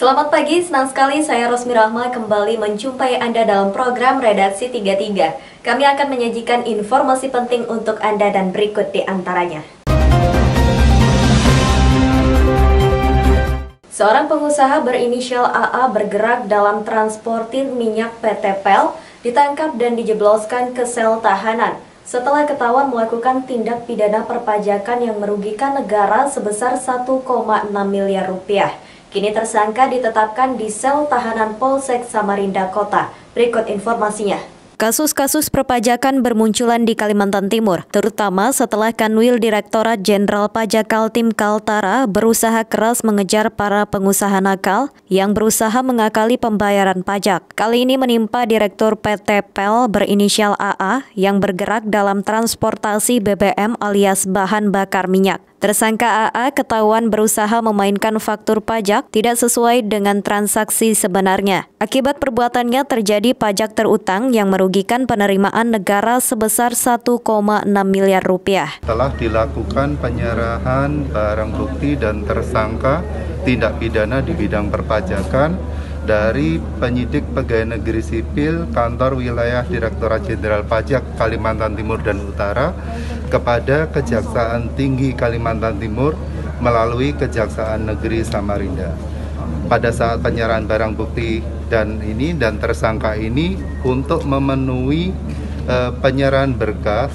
Selamat pagi, senang sekali saya Rosmi Rahma kembali menjumpai Anda dalam program Redaksi 33. Kami akan menyajikan informasi penting untuk Anda dan berikut di antaranya. Seorang pengusaha berinisial AA bergerak dalam transportir minyak PT PEL ditangkap dan dijebloskan ke sel tahanan setelah ketahuan melakukan tindak pidana perpajakan yang merugikan negara sebesar 1,6 miliar rupiah. Kini tersangka ditetapkan di sel tahanan Polsek Samarinda Kota. Berikut informasinya. Kasus-kasus perpajakan bermunculan di Kalimantan Timur, terutama setelah Kanwil Direktorat Jenderal Pajak Kaltim Kaltara berusaha keras mengejar para pengusaha nakal yang berusaha mengakali pembayaran pajak. Kali ini menimpa Direktur PT PEL berinisial AA yang bergerak dalam transportasi BBM alias bahan bakar minyak. Tersangka AA ketahuan berusaha memainkan faktur pajak tidak sesuai dengan transaksi sebenarnya. Akibat perbuatannya terjadi pajak terutang yang merugikan penerimaan negara sebesar 1,6 miliar rupiah. Telah dilakukan penyerahan barang bukti dan tersangka tindak pidana di bidang perpajakan dari penyidik pegawai negeri sipil kantor wilayah Direktorat Jenderal Pajak Kalimantan Timur dan Utara kepada Kejaksaan Tinggi Kalimantan Timur melalui Kejaksaan Negeri Samarinda. Pada saat penyerahan barang bukti dan tersangka ini untuk memenuhi penyerahan berkas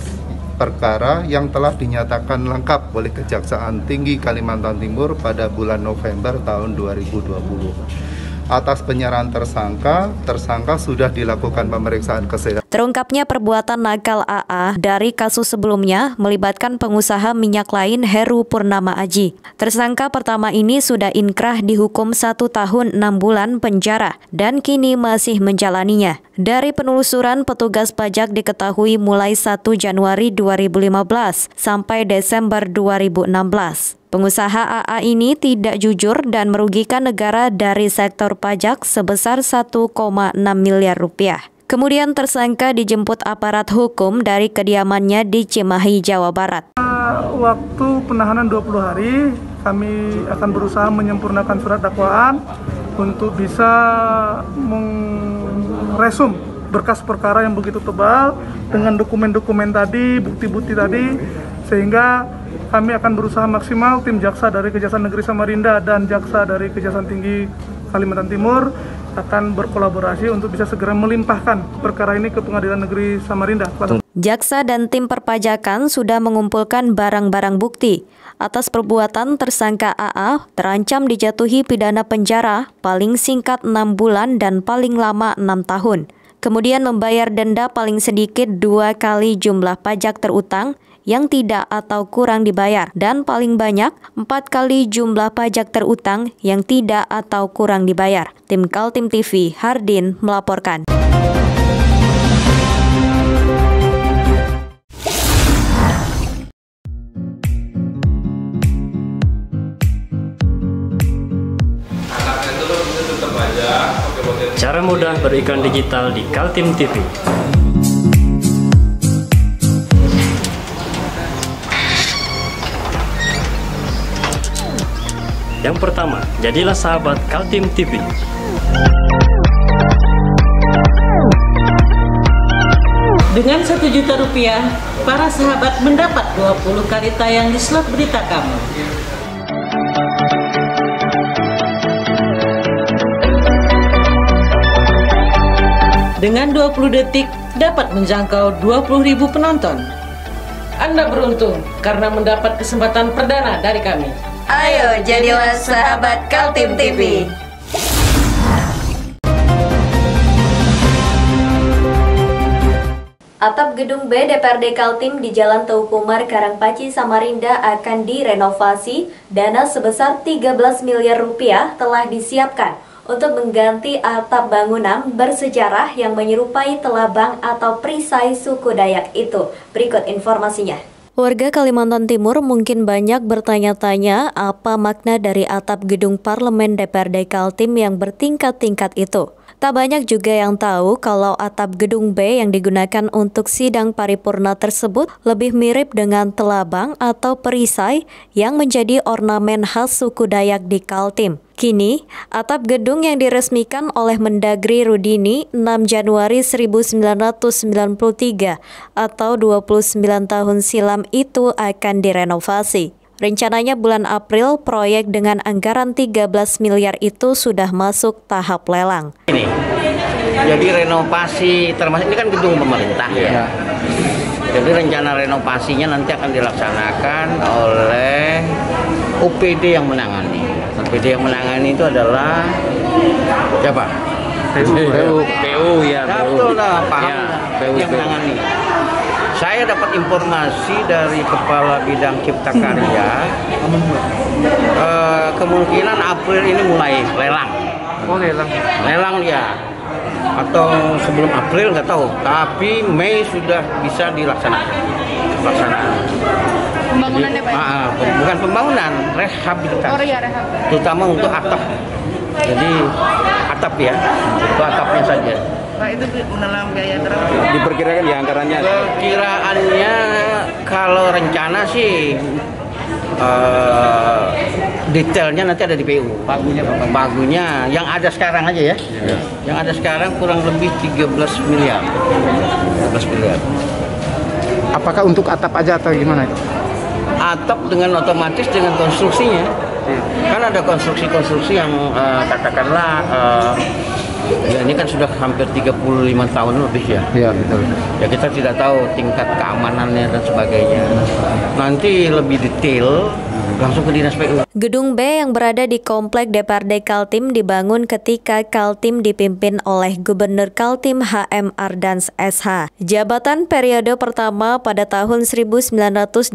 perkara yang telah dinyatakan lengkap oleh Kejaksaan Tinggi Kalimantan Timur pada bulan November tahun 2020. Atas penyerahan tersangka sudah dilakukan pemeriksaan kesehatan. Terungkapnya perbuatan nakal AA dari kasus sebelumnya melibatkan pengusaha minyak lain Heru Purnama Aji. Tersangka pertama ini sudah inkrah dihukum 1 tahun 6 bulan penjara dan kini masih menjalaninya. Dari penelusuran petugas pajak diketahui mulai 1 Januari 2015 sampai Desember 2016. Pengusaha AA ini tidak jujur dan merugikan negara dari sektor pajak sebesar 1,6 miliar rupiah. Kemudian tersangka dijemput aparat hukum dari kediamannya di Cimahi, Jawa Barat. Waktu penahanan 20 hari, kami akan berusaha menyempurnakan surat dakwaan untuk bisa meresum berkas perkara yang begitu tebal dengan dokumen-dokumen tadi, bukti-bukti tadi, sehingga kami akan berusaha maksimal tim jaksa dari Kejaksaan Negeri Samarinda dan jaksa dari Kejaksaan Tinggi Kalimantan Timur akan berkolaborasi untuk bisa segera melimpahkan perkara ini ke Pengadilan Negeri Samarinda. Jaksa dan tim perpajakan sudah mengumpulkan barang-barang bukti. Atas perbuatan tersangka AA terancam dijatuhi pidana penjara paling singkat 6 bulan dan paling lama 6 tahun. Kemudian membayar denda paling sedikit 2 kali jumlah pajak terutang yang tidak atau kurang dibayar dan paling banyak 4 kali jumlah pajak terutang yang tidak atau kurang dibayar. Tim Kaltim TV, Hardin melaporkan. Cara mudah beriklan digital di Kaltim TV. Yang pertama, jadilah sahabat Kaltim TV. Dengan 1 juta rupiah, para sahabat mendapat 20 kali tayang di slot berita kamu. Dengan 20 detik, dapat menjangkau 20.000 penonton. Anda beruntung karena mendapat kesempatan perdana dari kami. Ayo jadilah sahabat Kaltim TV. Atap gedung B DPRD Kaltim di Jalan Teuku Umar, Karangpaci, Samarinda akan direnovasi. Dana sebesar 13 miliar rupiah telah disiapkan untuk mengganti atap bangunan bersejarah yang menyerupai telabang atau perisai suku Dayak itu. Berikut informasinya. Warga Kalimantan Timur mungkin banyak bertanya-tanya apa makna dari atap gedung parlemen DPRD Kaltim yang bertingkat-tingkat itu. Tak banyak juga yang tahu kalau atap gedung B yang digunakan untuk sidang paripurna tersebut lebih mirip dengan telabang atau perisai yang menjadi ornamen khas suku Dayak di Kaltim. Kini, atap gedung yang diresmikan oleh Mendagri Rudini 6 Januari 1993 atau 29 tahun silam itu akan direnovasi. Rencananya bulan April, proyek dengan anggaran 13 miliar itu sudah masuk tahap lelang. Ini, jadi renovasi termasuk ini kan gedung pemerintah ya. Jadi rencana renovasinya nanti akan dilaksanakan oleh OPD yang menangani. OPD yang menangani itu adalah siapa? PU ya. Betul lah, paham ya, yang menangani. Saya dapat informasi dari Kepala Bidang Cipta Karya, kemungkinan April ini mulai lelang. Oh, lelang. Lelang ya. Atau sebelum April nggak tahu. Tapi Mei sudah bisa dilaksanakan. Pembangunannya Pak? Bukan pembangunan, rehabilitasi. Oh iya, rehab. Terutama untuk atap. Jadi atap ya, itu atapnya saja. Pak, itu menelan biaya berapa? Diperkirakan ya anggarannya? Perkiraannya kalau rencana sih detailnya nanti ada di PU. Pagunya yang ada sekarang aja ya. Yang ada sekarang kurang lebih 13 miliar. 13 miliar. Apakah untuk atap aja atau gimana itu? Atap dengan otomatis dengan konstruksinya. Kan ada konstruksi-konstruksi yang katakanlah ya ini kan sudah hampir 35 tahun lebih ya. Iya, betul. Ya kita tidak tahu tingkat keamanannya dan sebagainya. Nanti lebih detail langsung ke Dinas PU. Gedung B yang berada di Komplek DPRD Kaltim dibangun ketika Kaltim dipimpin oleh Gubernur Kaltim HM Ardans SH. Jabatan periode pertama pada tahun 1988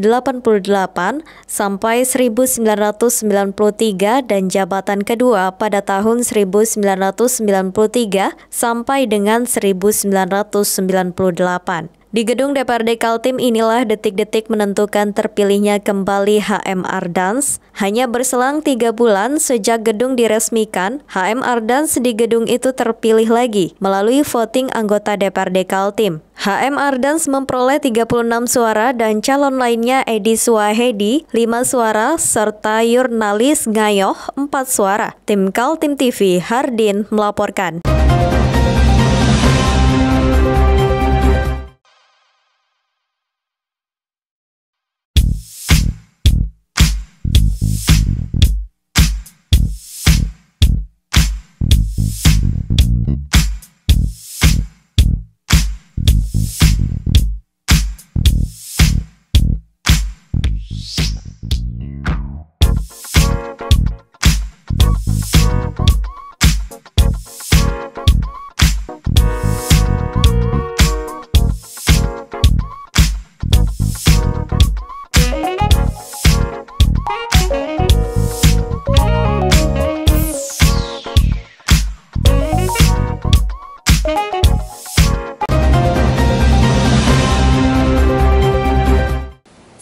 sampai 1993 dan jabatan kedua pada tahun 1993 sampai dengan 1998. Di gedung DPRD Kaltim inilah detik-detik menentukan terpilihnya kembali HM Ardans. Hanya berselang 3 bulan sejak gedung diresmikan, HM Ardans di gedung itu terpilih lagi melalui voting anggota DPRD Kaltim. HM Ardans memperoleh 36 suara dan calon lainnya Edi Suwahedi 5 suara serta Yurnalis Ngayoh 4 suara. Tim Kaltim TV, Hardin melaporkan.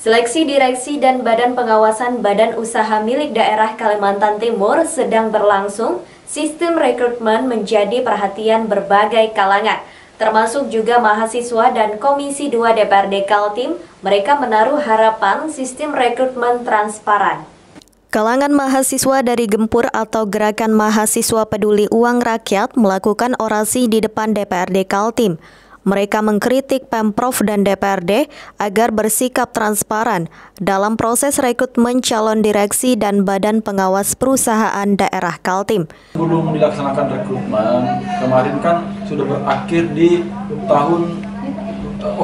Seleksi direksi dan badan pengawasan Badan Usaha Milik Daerah Kalimantan Timur sedang berlangsung. Sistem rekrutmen menjadi perhatian berbagai kalangan, termasuk juga mahasiswa dan Komisi 2 DPRD Kaltim. Mereka menaruh harapan sistem rekrutmen transparan. Kalangan mahasiswa dari Gempur atau Gerakan Mahasiswa Peduli Uang Rakyat melakukan orasi di depan DPRD Kaltim. Mereka mengkritik Pemprov dan DPRD agar bersikap transparan dalam proses rekrutmen calon direksi dan badan pengawas perusahaan daerah Kaltim. Belum dilaksanakan rekrutmen, kemarin kan sudah berakhir di tahun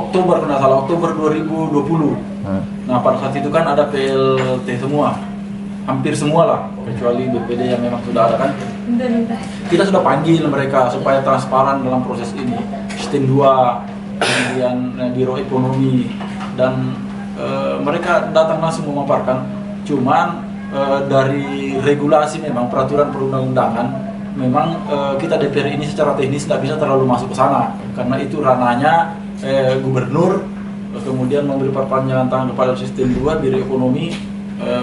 Oktober, kalau salah, Oktober 2020. Nah pada saat itu kan ada PLT semua, hampir semua lah, kecuali BPD yang memang sudah ada kan. Kita sudah panggil mereka supaya transparan dalam proses ini. Sistem 2, kemudian Biro Ekonomi, dan mereka datang langsung memaparkan. Cuman dari regulasi memang peraturan perundang-undangan, memang kita DPR ini secara teknis nggak bisa terlalu masuk ke sana, karena itu ranahnya gubernur, kemudian memberi perpanjangan tangan kepada Sistem 2, Biro Ekonomi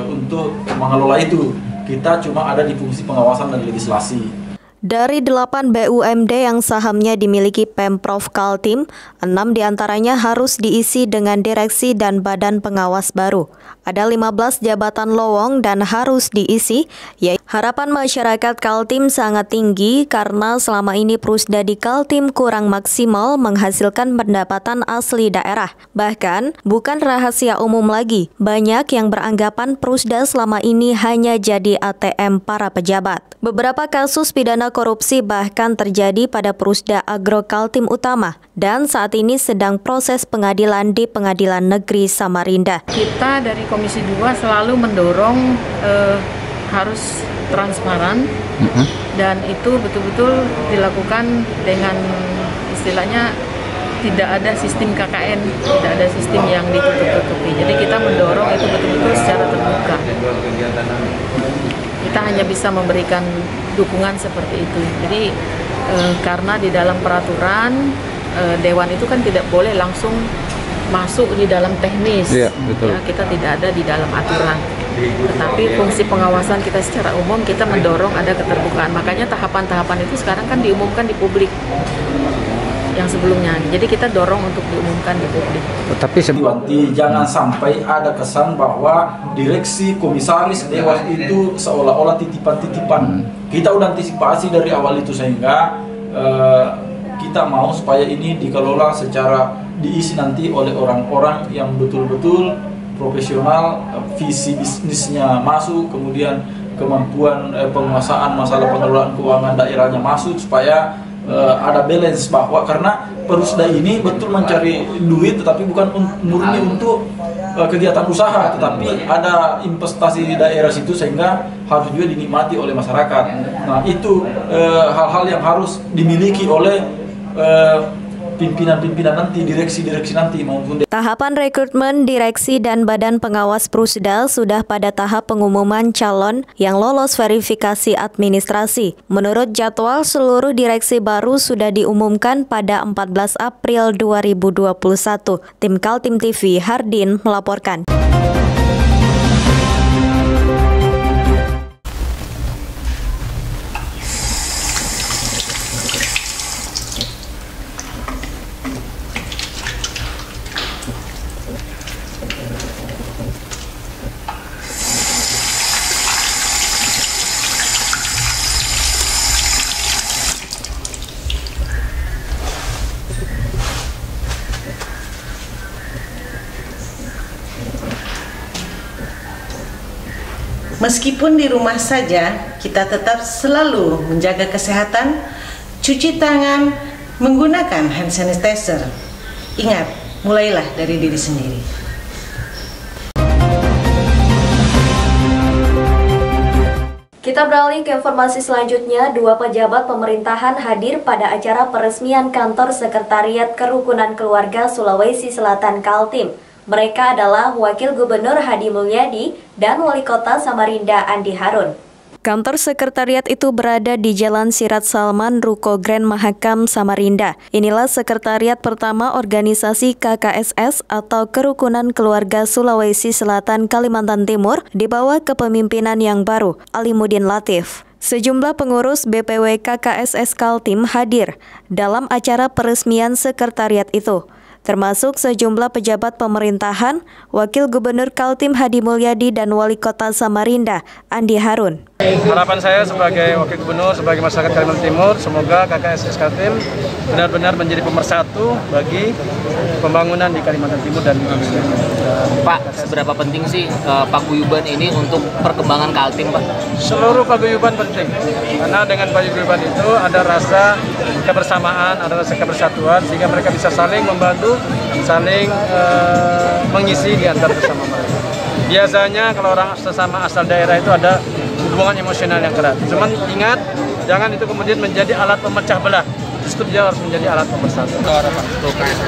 untuk mengelola itu. Kita cuma ada di fungsi pengawasan dan legislasi. Dari 8 BUMD yang sahamnya dimiliki Pemprov Kaltim, 6 diantaranya harus diisi dengan direksi dan badan pengawas baru. Ada 15 jabatan lowong dan harus diisi, yaitu harapan masyarakat Kaltim sangat tinggi karena selama ini Prusda di Kaltim kurang maksimal menghasilkan pendapatan asli daerah. Bahkan, bukan rahasia umum lagi, banyak yang beranggapan Prusda selama ini hanya jadi ATM para pejabat. Beberapa kasus pidana korupsi bahkan terjadi pada Prusda Agro Kaltim Utama dan saat ini sedang proses pengadilan di Pengadilan Negeri Samarinda. Kita dari Komisi 2 selalu mendorong harus transparan dan itu betul-betul dilakukan dengan istilahnya tidak ada sistem KKN, tidak ada sistem yang ditutup-tutupi. Jadi kita mendorong itu betul-betul secara terbuka. Kita hanya bisa memberikan dukungan seperti itu. Jadi karena di dalam peraturan Dewan itu kan tidak boleh langsung masuk di dalam teknis. Iya, betul. Ya, kita tidak ada di dalam aturan. Tetapi fungsi pengawasan kita secara umum kita mendorong ada keterbukaan. Makanya tahapan-tahapan itu sekarang kan diumumkan di publik yang sebelumnya. Jadi kita dorong untuk diumumkan di publik. Tapi jangan sampai ada kesan bahwa direksi komisaris dewas itu seolah-olah titipan-titipan. Kita udah antisipasi dari awal itu sehingga kita mau supaya ini dikelola secara diisi nanti oleh orang-orang yang betul-betul profesional, visi bisnisnya masuk, kemudian kemampuan penguasaan masalah pengelolaan keuangan daerahnya masuk supaya ada balance bahwa karena Prusda ini betul mencari duit tetapi bukan murni untuk kegiatan usaha tetapi ada investasi di daerah situ sehingga harus juga dinikmati oleh masyarakat. Nah itu hal-hal yang harus dimiliki oleh pimpinan-pimpinan nanti, direksi-direksi nanti maupun Tahapan rekrutmen direksi dan badan pengawas Prusda sudah pada tahap pengumuman calon yang lolos verifikasi administrasi. Menurut jadwal, seluruh direksi baru sudah diumumkan pada 14 April 2021. Tim Kaltim TV, Hardin melaporkan. Meskipun di rumah saja, kita tetap selalu menjaga kesehatan, cuci tangan, menggunakan hand sanitizer. Ingat, mulailah dari diri sendiri. Kita beralih ke informasi selanjutnya. 2 pejabat pemerintahan hadir pada acara peresmian kantor Sekretariat Kerukunan Keluarga Sulawesi Selatan Kaltim. Mereka adalah Wakil Gubernur Hadi Mulyadi dan Wali Kota Samarinda Andi Harun. Kantor sekretariat itu berada di Jalan Sirat Salman, Ruko Grand Mahakam, Samarinda. Inilah sekretariat pertama organisasi KKSS atau Kerukunan Keluarga Sulawesi Selatan Kalimantan Timur di bawah kepemimpinan yang baru, Alimuddin Latif. Sejumlah pengurus BPW KKSS Kaltim hadir dalam acara peresmian sekretariat itu, termasuk sejumlah pejabat pemerintahan, Wakil Gubernur Kaltim Hadi Mulyadi dan Wali Kota Samarinda Andi Harun. Harapan saya sebagai Wakil Gubernur, sebagai masyarakat Kalimantan Timur, semoga KKSS Kaltim benar-benar menjadi pemersatu bagi pembangunan di Kalimantan Timur dan Indonesia. Pak, seberapa penting sih paguyuban ini untuk perkembangan Kaltim, Pak? Seluruh paguyuban penting, karena dengan paguyuban itu ada rasa kebersamaan, ada rasa kebersatuan, sehingga mereka bisa saling membantu, saling mengisi di antar bersama mereka. Biasanya kalau orang sesama asal daerah itu ada hubungan emosional yang erat. Cuman ingat, jangan itu kemudian menjadi alat pemecah belah. Justru dia harus menjadi alat pemersatu.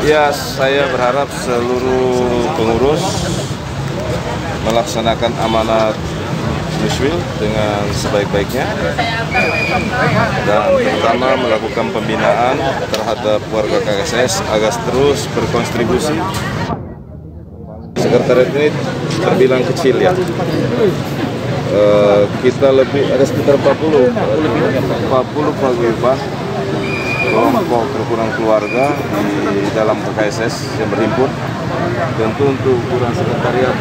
Ya, saya berharap seluruh pengurus melaksanakan amanat Nuswil dengan sebaik-baiknya dan terutama melakukan pembinaan terhadap warga KKSS agar terus berkontribusi. Sekretariat ini terbilang kecil ya, kita ada sekitar 40 paguyuban kelompok kerukunan keluarga di dalam KKSS yang berhimpun. Tentu untuk ukuran sekretariat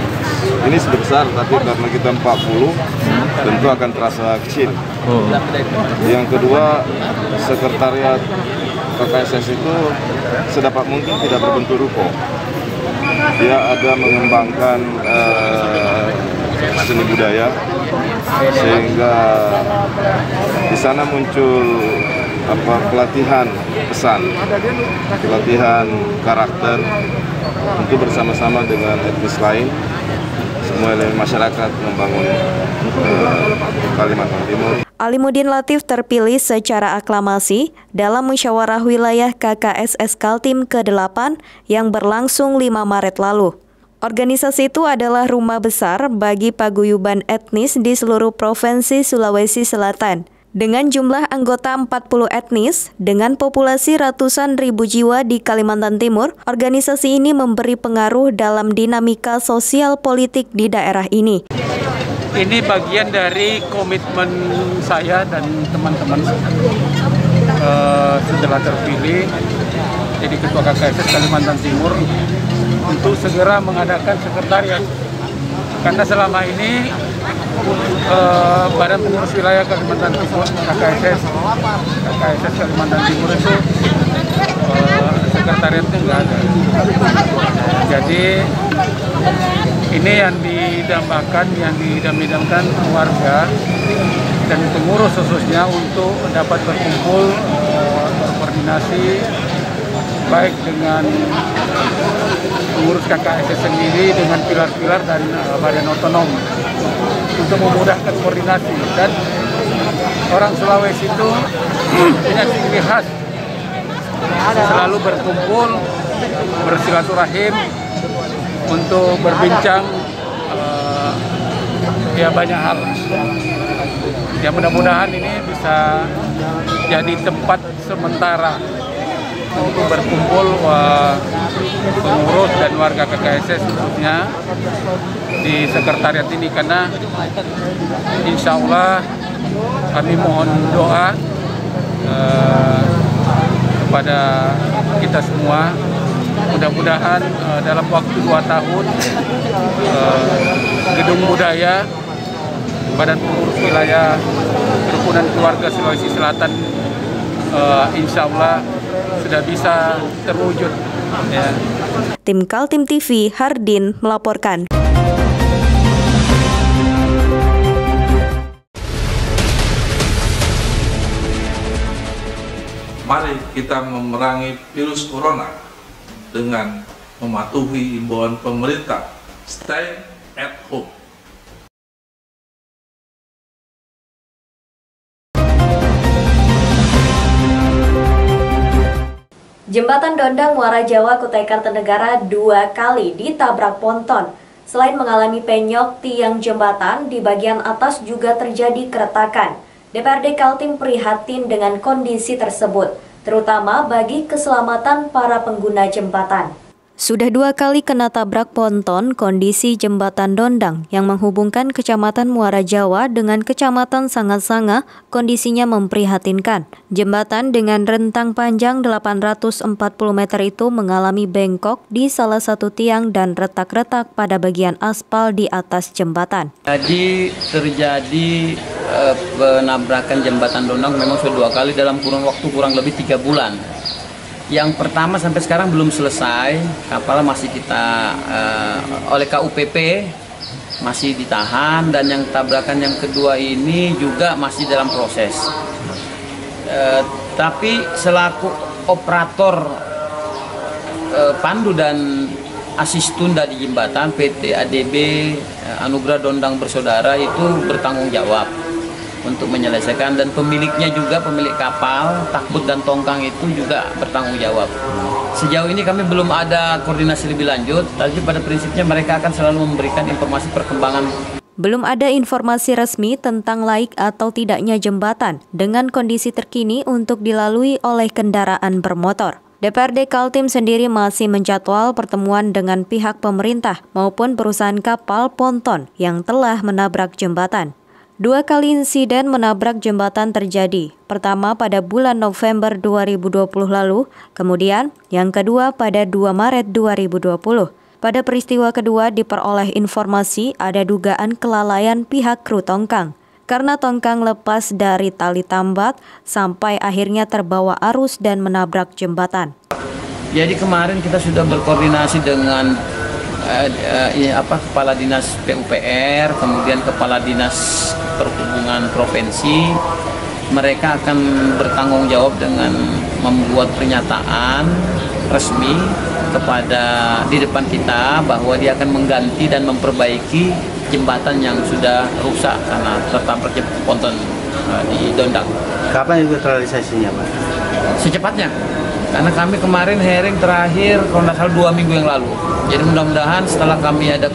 ini sebesar, tapi karena kita 40 tentu akan terasa kecil. Yang kedua, sekretariat KKSS itu sedapat mungkin tidak berbentuk ruko. Dia ada mengembangkan seni budaya, sehingga di sana muncul pelatihan pesan, pelatihan karakter untuk bersama-sama dengan etnis lain, semua elemen masyarakat membangun Kalimantan Timur. Alimuddin Latif terpilih secara aklamasi dalam musyawarah wilayah KKSS Kaltim ke-8 yang berlangsung 5 Maret lalu. Organisasi itu adalah rumah besar bagi paguyuban etnis di seluruh provinsi Sulawesi Selatan. Dengan jumlah anggota 40 etnis, dengan populasi ratusan ribu jiwa di Kalimantan Timur, organisasi ini memberi pengaruh dalam dinamika sosial politik di daerah ini. Ini bagian dari komitmen saya dan teman-teman setelah terpilih jadi Ketua KKSS Kalimantan Timur untuk segera mengadakan sekretariat. Karena selama ini Badan Pengurus Wilayah Kalimantan Timur KKSS Kalimantan Timur itu sekretariatnya nggak ada. Jadi ini yang didambakan, yang didam-damkan warga dan pengurus khususnya untuk dapat berkumpul, berkoordinasi baik dengan pengurus KKSS sendiri dengan pilar-pilar dan badan otonom untuk memudahkan koordinasi. Dan orang Sulawesi itu punya ciri khas selalu berkumpul, bersilaturahim untuk berbincang ya banyak hal. Ya mudah-mudahan ini bisa jadi tempat sementara untuk berkumpul pengurus dan warga KKSS khususnya di sekretariat ini, karena insya Allah kami mohon doa kepada kita semua, mudah-mudahan dalam waktu 2 tahun Gedung Budaya Badan Pengurus Wilayah Kerukunan Keluarga Sulawesi Selatan insya Allah sudah bisa terwujud. Ya. Tim Kaltim TV, Hardin melaporkan. Mari kita memerangi virus corona dengan mematuhi imbauan pemerintah. Stay at home. Jembatan Dondang Muara Jawa Kutai Kartanegara 2 kali ditabrak ponton. Selain mengalami penyok tiang jembatan, di bagian atas juga terjadi keretakan. DPRD Kaltim prihatin dengan kondisi tersebut, terutama bagi keselamatan para pengguna jembatan. Sudah 2 kali kena tabrak ponton kondisi jembatan Dondang yang menghubungkan Kecamatan Muara Jawa dengan Kecamatan Sangat-Sanga, kondisinya memprihatinkan. Jembatan dengan rentang panjang 840 meter itu mengalami bengkok di salah satu tiang dan retak-retak pada bagian aspal di atas jembatan. Jadi terjadi penabrakan jembatan Dondang memang sudah 2 kali dalam kurun waktu kurang lebih 3 bulan. Yang pertama sampai sekarang belum selesai, kapal masih kita oleh KUPP masih ditahan, dan yang tabrakan yang kedua ini juga masih dalam proses. Tapi selaku operator pandu dan asistunda di jembatan, PT ADB Anugerah Dondang Bersaudara itu bertanggung jawab untuk menyelesaikan, dan pemiliknya juga, pemilik kapal, takbut dan tongkang itu juga bertanggung jawab. Sejauh ini kami belum ada koordinasi lebih lanjut, tapi pada prinsipnya mereka akan selalu memberikan informasi perkembangan. Belum ada informasi resmi tentang laik atau tidaknya jembatan dengan kondisi terkini untuk dilalui oleh kendaraan bermotor. DPRD Kaltim sendiri masih menjadwal pertemuan dengan pihak pemerintah maupun perusahaan kapal ponton yang telah menabrak jembatan. Dua kali insiden menabrak jembatan terjadi. Pertama pada bulan November 2020 lalu, kemudian yang kedua pada 2 Maret 2020. Pada peristiwa kedua diperoleh informasi ada dugaan kelalaian pihak kru tongkang. Karena tongkang lepas dari tali tambat sampai akhirnya terbawa arus dan menabrak jembatan. Jadi kemarin kita sudah berkoordinasi dengan Kepala Dinas PUPR, kemudian Kepala Dinas Perhubungan Provinsi. Mereka akan bertanggung jawab dengan membuat pernyataan resmi di depan kita bahwa dia akan mengganti dan memperbaiki jembatan yang sudah rusak karena tertabrak ponton di Dondang. Kapan itu realisasinya, Pak? Secepatnya, karena kami kemarin hearing terakhir kalau nggak salah 2 minggu yang lalu. Jadi mudah-mudahan setelah kami ada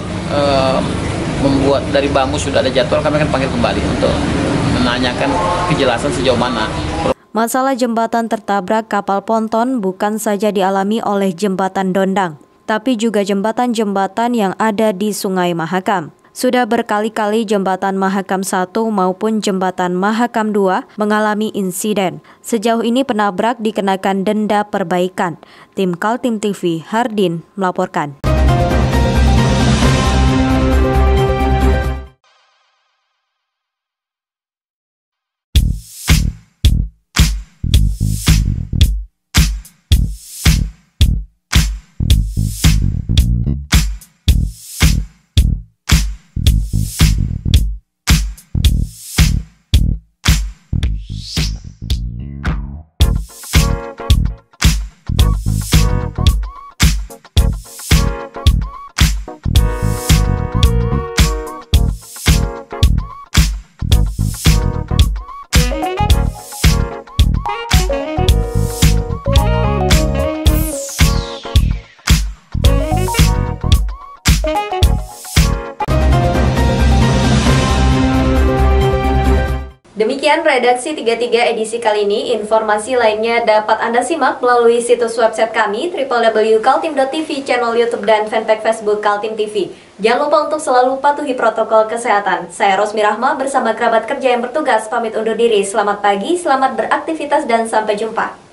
membuat dari Bamus sudah ada jadwal, kami akan panggil kembali untuk menanyakan kejelasan sejauh mana. Masalah jembatan tertabrak kapal ponton bukan saja dialami oleh jembatan Dondang, tapi juga jembatan-jembatan yang ada di Sungai Mahakam. Sudah berkali-kali jembatan Mahakam 1 maupun jembatan Mahakam 2 mengalami insiden. Sejauh ini penabrak dikenakan denda perbaikan. Tim Kaltim TV, Hardin melaporkan. Demikian redaksi 33 edisi kali ini. Informasi lainnya dapat Anda simak melalui situs website kami www.kaltim.tv, channel YouTube dan fanpage Facebook Kaltim TV. Jangan lupa untuk selalu patuhi protokol kesehatan. Saya Rosmi Rahma bersama kerabat kerja yang bertugas pamit undur diri. Selamat pagi, selamat beraktivitas dan sampai jumpa.